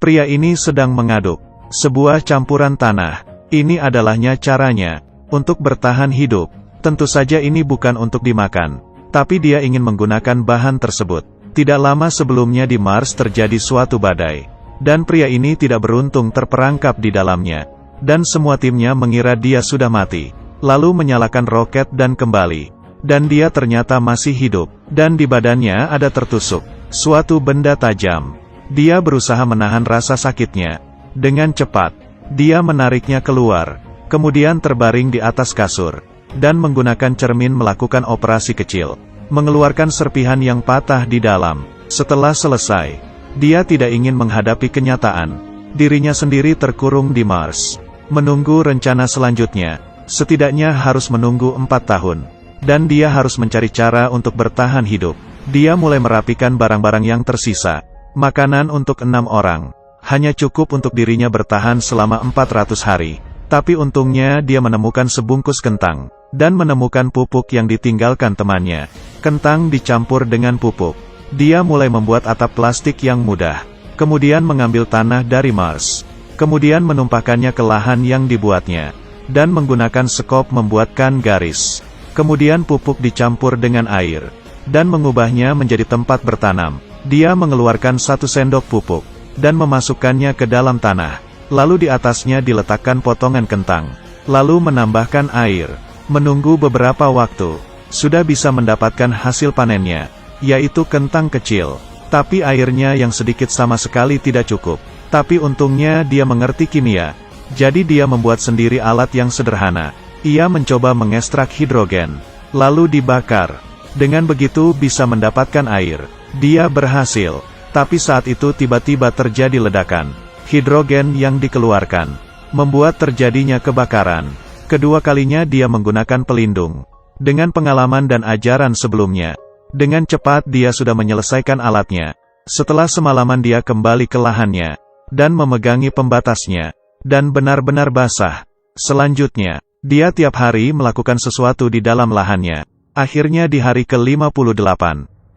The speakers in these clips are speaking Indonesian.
Pria ini sedang mengaduk sebuah campuran tanah. Ini adalahnya caranya untuk bertahan hidup. Tentu saja ini bukan untuk dimakan, tapi dia ingin menggunakan bahan tersebut. Tidak lama sebelumnya di Mars terjadi suatu badai, dan pria ini tidak beruntung terperangkap di dalamnya. Dan semua timnya mengira dia sudah mati, lalu menyalakan roket dan kembali. Dan dia ternyata masih hidup, dan di badannya ada tertusuk suatu benda tajam. Dia berusaha menahan rasa sakitnya. Dengan cepat, dia menariknya keluar, kemudian terbaring di atas kasur, dan menggunakan cermin melakukan operasi kecil, mengeluarkan serpihan yang patah di dalam. Setelah selesai, dia tidak ingin menghadapi kenyataan. Dirinya sendiri terkurung di Mars, menunggu rencana selanjutnya. Setidaknya harus menunggu 4 tahun. Dan dia harus mencari cara untuk bertahan hidup. Dia mulai merapikan barang-barang yang tersisa. Makanan untuk 6 orang. Hanya cukup untuk dirinya bertahan selama 400 hari. Tapi untungnya dia menemukan sebungkus kentang, dan menemukan pupuk yang ditinggalkan temannya. Kentang dicampur dengan pupuk. Dia mulai membuat atap plastik yang mudah. Kemudian mengambil tanah dari Mars. Kemudian menumpahkannya ke lahan yang dibuatnya. Dan menggunakan sekop membuatkan garis. Kemudian pupuk dicampur dengan air. Dan mengubahnya menjadi tempat bertanam. Dia mengeluarkan 1 sendok pupuk. Dan memasukkannya ke dalam tanah. Lalu di atasnya diletakkan potongan kentang. Lalu menambahkan air. Menunggu beberapa waktu. Sudah bisa mendapatkan hasil panennya, yaitu kentang kecil. Tapi airnya yang sedikit sama sekali tidak cukup. Tapi untungnya dia mengerti kimia. Jadi dia membuat sendiri alat yang sederhana. Ia mencoba mengekstrak hidrogen. Lalu dibakar. Dengan begitu bisa mendapatkan air. Dia berhasil. Tapi saat itu tiba-tiba terjadi ledakan. Hidrogen yang dikeluarkan membuat terjadinya kebakaran. Kedua kalinya dia menggunakan pelindung. Dengan pengalaman dan ajaran sebelumnya, dengan cepat dia sudah menyelesaikan alatnya. Setelah semalaman dia kembali ke lahannya, dan memegangi pembatasnya, dan benar-benar basah. Selanjutnya, dia tiap hari melakukan sesuatu di dalam lahannya. Akhirnya di hari ke-58,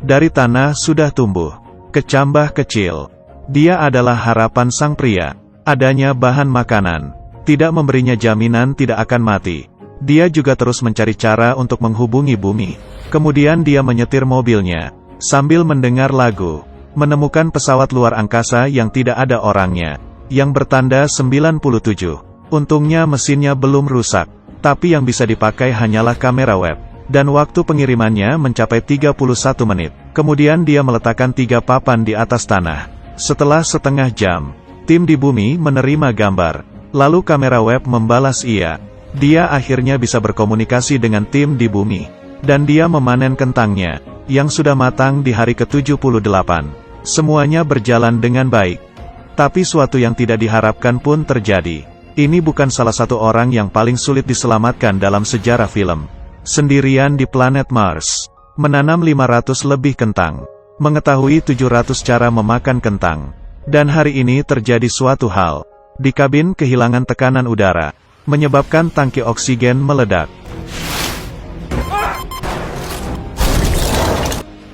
dari tanah sudah tumbuh kecambah kecil. Dia adalah harapan sang pria. Adanya bahan makanan tidak memberinya jaminan tidak akan mati. Dia juga terus mencari cara untuk menghubungi bumi. Kemudian dia menyetir mobilnya sambil mendengar lagu. Menemukan pesawat luar angkasa yang tidak ada orangnya, yang bertanda 97. Untungnya mesinnya belum rusak, tapi yang bisa dipakai hanyalah kamera web. Dan waktu pengirimannya mencapai 31 menit. Kemudian dia meletakkan 3 papan di atas tanah. Setelah setengah jam, tim di bumi menerima gambar. Lalu kamera web membalas iya. Dia akhirnya bisa berkomunikasi dengan tim di bumi. Dan dia memanen kentangnya, yang sudah matang di hari ke-78. Semuanya berjalan dengan baik. Tapi suatu yang tidak diharapkan pun terjadi. Ini bukan salah satu orang yang paling sulit diselamatkan dalam sejarah film. Sendirian di planet Mars. Menanam 500 lebih kentang. Mengetahui 700 cara memakan kentang. Dan hari ini terjadi suatu hal. Di kabin kehilangan tekanan udara. Menyebabkan tangki oksigen meledak.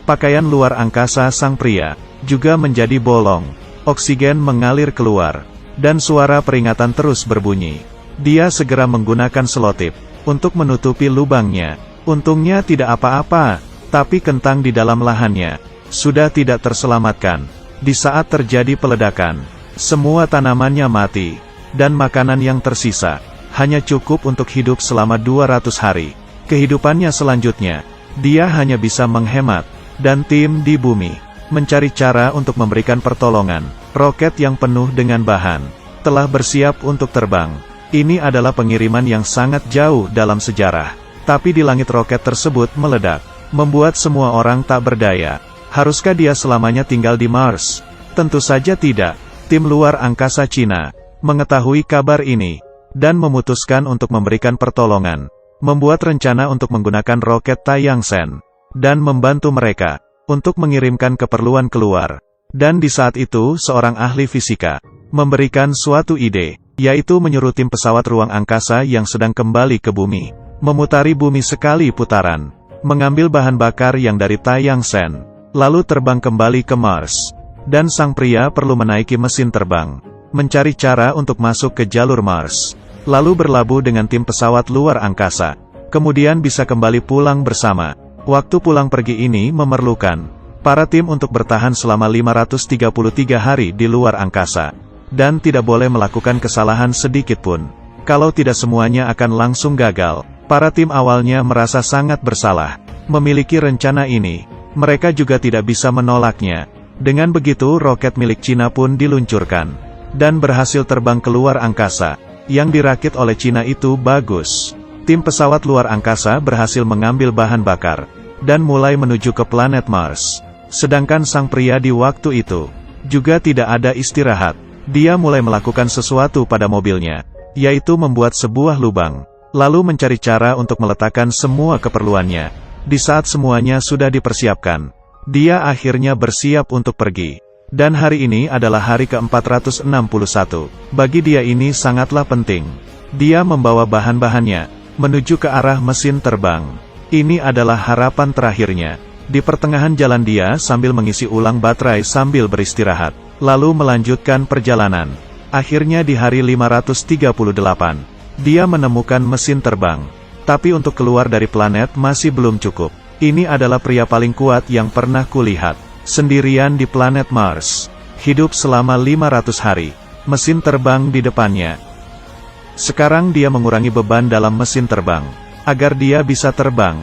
Pakaian luar angkasa sang pria juga menjadi bolong. Oksigen mengalir keluar. Dan suara peringatan terus berbunyi. Dia segera menggunakan selotip untuk menutupi lubangnya. Untungnya tidak apa-apa, tapi kentang di dalam lahannya sudah tidak terselamatkan. Di saat terjadi peledakan, semua tanamannya mati, dan makanan yang tersisa hanya cukup untuk hidup selama 200 hari. Kehidupannya selanjutnya, dia hanya bisa menghemat, dan tim di bumi mencari cara untuk memberikan pertolongan. Roket yang penuh dengan bahan telah bersiap untuk terbang. Ini adalah pengiriman yang sangat jauh dalam sejarah. Tapi di langit roket tersebut meledak, membuat semua orang tak berdaya. Haruskah dia selamanya tinggal di Mars? Tentu saja tidak. Tim luar angkasa Cina mengetahui kabar ini, dan memutuskan untuk memberikan pertolongan. Membuat rencana untuk menggunakan roket Taiyangsen, dan membantu mereka untuk mengirimkan keperluan keluar. Dan di saat itu seorang ahli fisika memberikan suatu ide, yaitu menyuruh tim pesawat ruang angkasa yang sedang kembali ke bumi, memutari bumi sekali putaran, mengambil bahan bakar yang dari Taiyangsen, lalu terbang kembali ke Mars. dan sang pria perlu menaiki mesin terbang, mencari cara untuk masuk ke jalur Mars, lalu berlabuh dengan tim pesawat luar angkasa, kemudian bisa kembali pulang bersama. Waktu pulang pergi ini memerlukan para tim untuk bertahan selama 533 hari di luar angkasa, dan tidak boleh melakukan kesalahan sedikit pun. Kalau tidak semuanya akan langsung gagal. Para tim awalnya merasa sangat bersalah memiliki rencana ini. Mereka juga tidak bisa menolaknya. Dengan begitu roket milik Cina pun diluncurkan, dan berhasil terbang keluar angkasa. Yang dirakit oleh Cina itu bagus. Tim pesawat luar angkasa berhasil mengambil bahan bakar, dan mulai menuju ke planet Mars. Sedangkan sang pria di waktu itu juga tidak ada istirahat. Dia mulai melakukan sesuatu pada mobilnya, yaitu membuat sebuah lubang, lalu mencari cara untuk meletakkan semua keperluannya. Di saat semuanya sudah dipersiapkan, dia akhirnya bersiap untuk pergi. Dan hari ini adalah hari ke-461. Bagi dia ini sangatlah penting. Dia membawa bahan-bahannya menuju ke arah mesin terbang. Ini adalah harapan terakhirnya. Di pertengahan jalan dia sambil mengisi ulang baterai sambil beristirahat, lalu melanjutkan perjalanan. Akhirnya di hari 538, dia menemukan mesin terbang. Tapi untuk keluar dari planet masih belum cukup. Ini adalah pria paling kuat yang pernah kulihat. Sendirian di planet Mars. Hidup selama 500 hari. Mesin terbang di depannya. Sekarang dia mengurangi beban dalam mesin terbang, agar dia bisa terbang.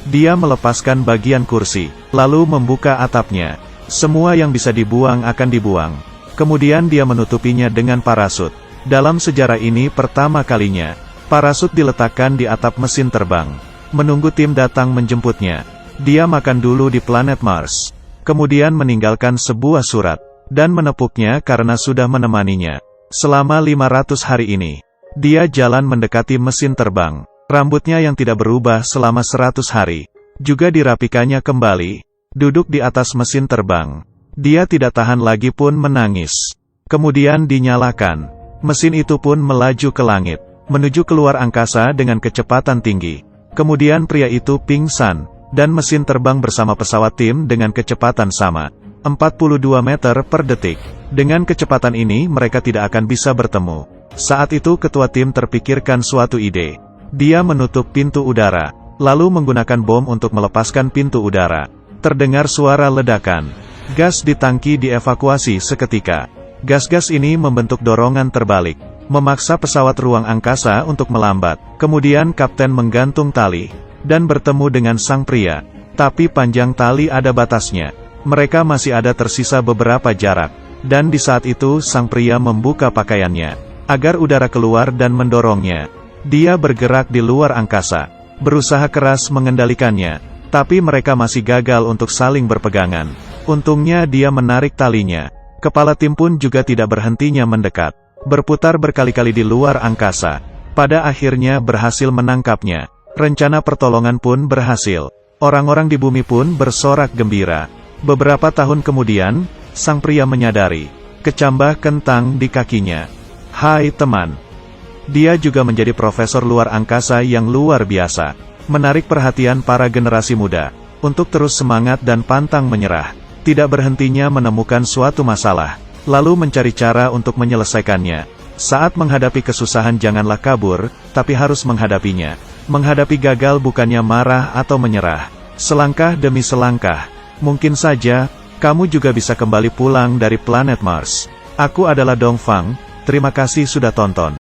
Dia melepaskan bagian kursi, lalu membuka atapnya. Semua yang bisa dibuang akan dibuang. Kemudian dia menutupinya dengan parasut. Dalam sejarah ini pertama kalinya, parasut diletakkan di atap mesin terbang. Menunggu tim datang menjemputnya. Dia makan dulu di planet Mars. Kemudian meninggalkan sebuah surat, dan menepuknya karena sudah menemaninya selama 500 hari ini. Dia jalan mendekati mesin terbang. Rambutnya yang tidak berubah selama 100 hari, juga dirapikannya kembali. Duduk di atas mesin terbang. Dia tidak tahan lagi pun menangis. Kemudian dinyalakan. Mesin itu pun melaju ke langit, menuju keluar angkasa dengan kecepatan tinggi. Kemudian pria itu pingsan, dan mesin terbang bersama pesawat tim dengan kecepatan sama, 42 meter per detik. Dengan kecepatan ini mereka tidak akan bisa bertemu. Saat itu ketua tim terpikirkan suatu ide. Dia menutup pintu udara, lalu menggunakan bom untuk melepaskan pintu udara. Terdengar suara ledakan. Gas di tangki dievakuasi seketika. Gas-gas ini membentuk dorongan terbalik, memaksa pesawat ruang angkasa untuk melambat. Kemudian kapten menggantung tali, dan bertemu dengan sang pria. Tapi panjang tali ada batasnya. Mereka masih ada tersisa beberapa jarak. Dan di saat itu sang pria membuka pakaiannya, agar udara keluar dan mendorongnya. Dia bergerak di luar angkasa, berusaha keras mengendalikannya, tapi mereka masih gagal untuk saling berpegangan. Untungnya dia menarik talinya. Kepala tim pun juga tidak berhentinya mendekat, berputar berkali-kali di luar angkasa. Pada akhirnya berhasil menangkapnya. Rencana pertolongan pun berhasil. Orang-orang di bumi pun bersorak gembira. Beberapa tahun kemudian, sang pria menyadari kecambah kentang di kakinya. Hai teman. Dia juga menjadi profesor luar angkasa yang luar biasa. Menarik perhatian para generasi muda, untuk terus semangat dan pantang menyerah. Tidak berhentinya menemukan suatu masalah, lalu mencari cara untuk menyelesaikannya. Saat menghadapi kesusahan janganlah kabur, tapi harus menghadapinya. Menghadapi gagal bukannya marah atau menyerah. Selangkah demi selangkah. Mungkin saja, kamu juga bisa kembali pulang dari planet Mars. Aku adalah Dongfang. Terima kasih sudah tonton.